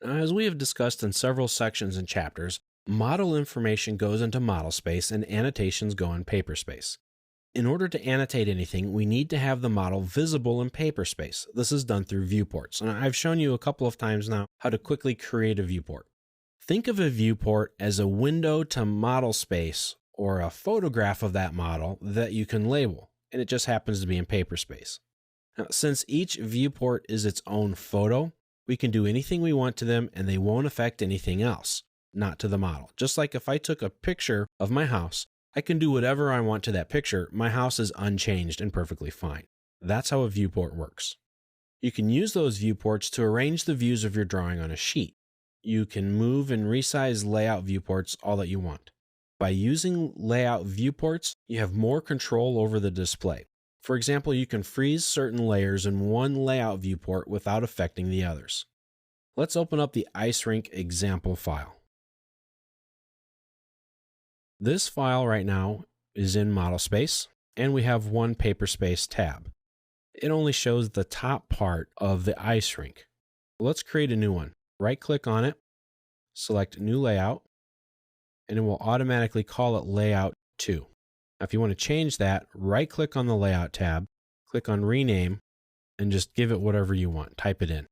As we have discussed in several sections and chapters, model information goes into model space and annotations go in paper space. In order to annotate anything, we need to have the model visible in paper space. This is done through viewports, and I've shown you a couple of times now how to quickly create a viewport. Think of a viewport as a window to model space or a photograph of that model that you can label, and it just happens to be in paper space. Now, since each viewport is its own photo, we can do anything we want to them and they won't affect anything else, not to the model. Just like if I took a picture of my house, I can do whatever I want to that picture. My house is unchanged and perfectly fine. That's how a viewport works. You can use those viewports to arrange the views of your drawing on a sheet. You can move and resize layout viewports all that you want. By using layout viewports, you have more control over the display. For example, you can freeze certain layers in one layout viewport without affecting the others. Let's open up the ice rink example file. This file right now is in model space, and we have one paper space tab. It only shows the top part of the ice rink. Let's create a new one. Right-click on it, select New Layout, and it will automatically call it Layout 2. Now, if you want to change that, right-click on the Layout tab, click on Rename, and just give it whatever you want. Type it in.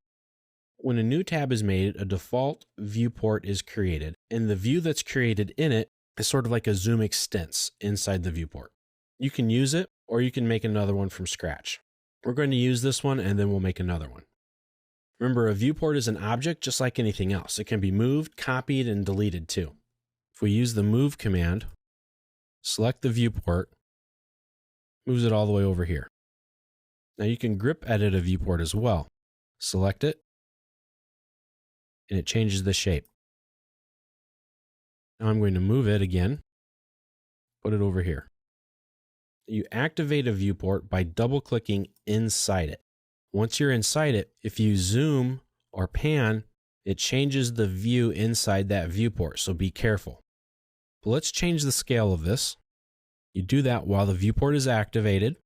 When a new tab is made, a default viewport is created, and the view that's created in it is sort of like a zoom extents inside the viewport. You can use it, or you can make another one from scratch. We're going to use this one, and then we'll make another one. Remember, a viewport is an object just like anything else. It can be moved, copied, and deleted too. If we use the Move command, select the viewport, moves it all the way over here. Now you can grip edit a viewport as well. Select it, and it changes the shape. Now I'm going to move it again, put it over here. You activate a viewport by double-clicking inside it. Once you're inside it, if you zoom or pan, it changes the view inside that viewport, so be careful. But let's change the scale of this. You do that while the viewport is activated.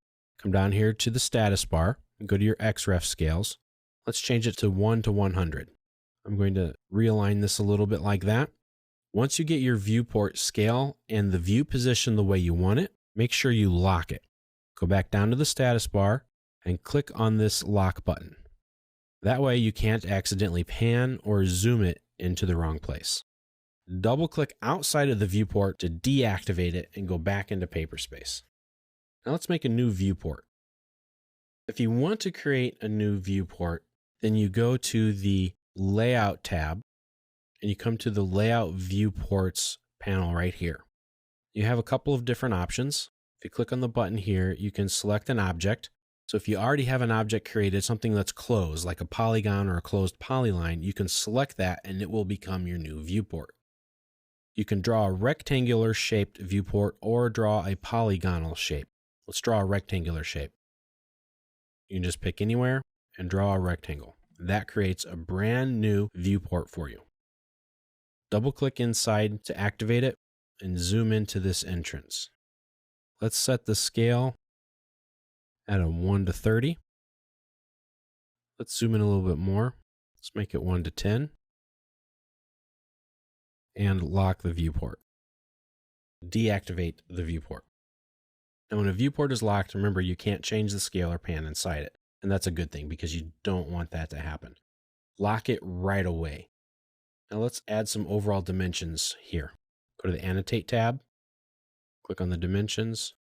Come down here to the status bar and go to your XREF scales. Let's change it to 1 to 100. I'm going to realign this a little bit like that. Once you get your viewport scale and the view position the way you want it, make sure you lock it. Go back down to the status bar and click on this lock button. That way you can't accidentally pan or zoom it into the wrong place. Double click outside of the viewport to deactivate it and go back into paper space. Now let's make a new viewport. If you want to create a new viewport, then you go to the Layout tab and you come to the Layout Viewports panel right here. You have a couple of different options. If you click on the button here, you can select an object. So if you already have an object created, something that's closed, like a polygon or a closed polyline, you can select that and it will become your new viewport. You can draw a rectangular shaped viewport or draw a polygonal shape. Let's draw a rectangular shape. You can just pick anywhere and draw a rectangle. That creates a brand new viewport for you. Double click inside to activate it and zoom into this entrance. Let's set the scale at a 1 to 30. Let's zoom in a little bit more. Let's make it 1 to 10. And lock the viewport. Deactivate the viewport. Now when a viewport is locked, remember you can't change the scale or pan inside it. And that's a good thing because you don't want that to happen. Lock it right away. Now let's add some overall dimensions here. Go to the Annotate tab, click on the dimensions,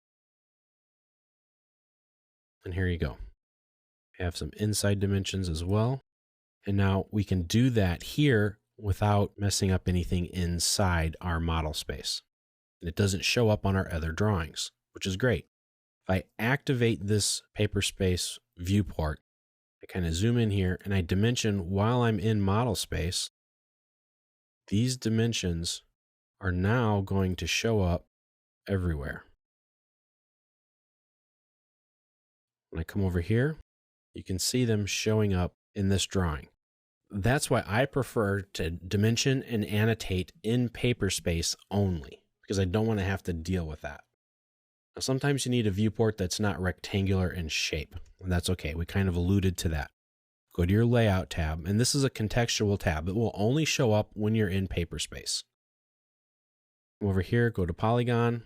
and here you go. We have some inside dimensions as well. And now we can do that here without messing up anything inside our model space. And it doesn't show up on our other drawings, which is great. If I activate this paper space viewport, I kind of zoom in here and I dimension while I'm in model space. These dimensions are now going to show up everywhere. When I come over here, you can see them showing up in this drawing. That's why I prefer to dimension and annotate in paper space only, because I don't want to have to deal with that. Now, sometimes you need a viewport that's not rectangular in shape, and that's okay. We kind of alluded to that. go to your layout tab, and this is a contextual tab. It will only show up when you're in Paperspace. Over here, go to Polygon,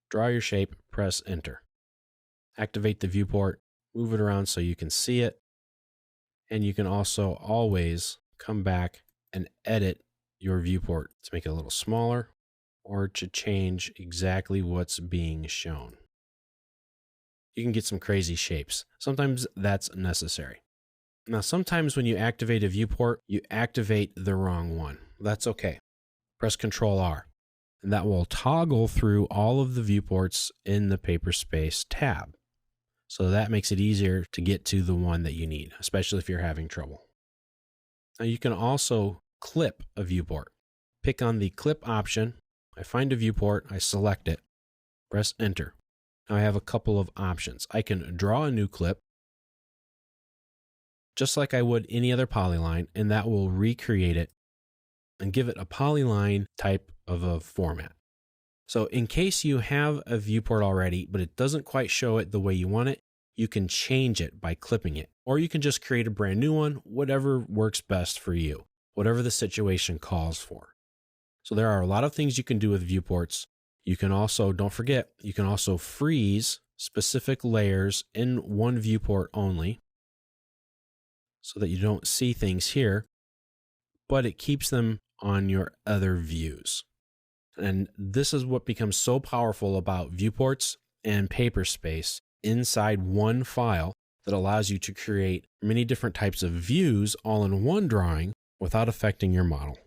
draw your shape, press enter. Activate the viewport, move it around so you can see it. And you can also always come back and edit your viewport to make it a little smaller or to change exactly what's being shown. You can get some crazy shapes. Sometimes that's necessary. Now, sometimes when you activate a viewport, you activate the wrong one. That's okay. Press Ctrl R, and that will toggle through all of the viewports in the Paperspace tab. So that makes it easier to get to the one that you need, especially if you're having trouble. Now you can also clip a viewport. Pick on the clip option. I find a viewport, I select it, press enter. Now I have a couple of options. I can draw a new clip, just like I would any other polyline, and that will recreate it and give it a polyline type of a format. So in case you have a viewport already, but it doesn't quite show it the way you want it, you can change it by clipping it, or you can just create a brand new one, whatever works best for you, whatever the situation calls for. So there are a lot of things you can do with viewports. You can also, don't forget, you can also freeze specific layers in one viewport only so that you don't see things here, but it keeps them on your other views. And this is what becomes so powerful about viewports and Paperspace inside one file that allows you to create many different types of views all in one drawing without affecting your model.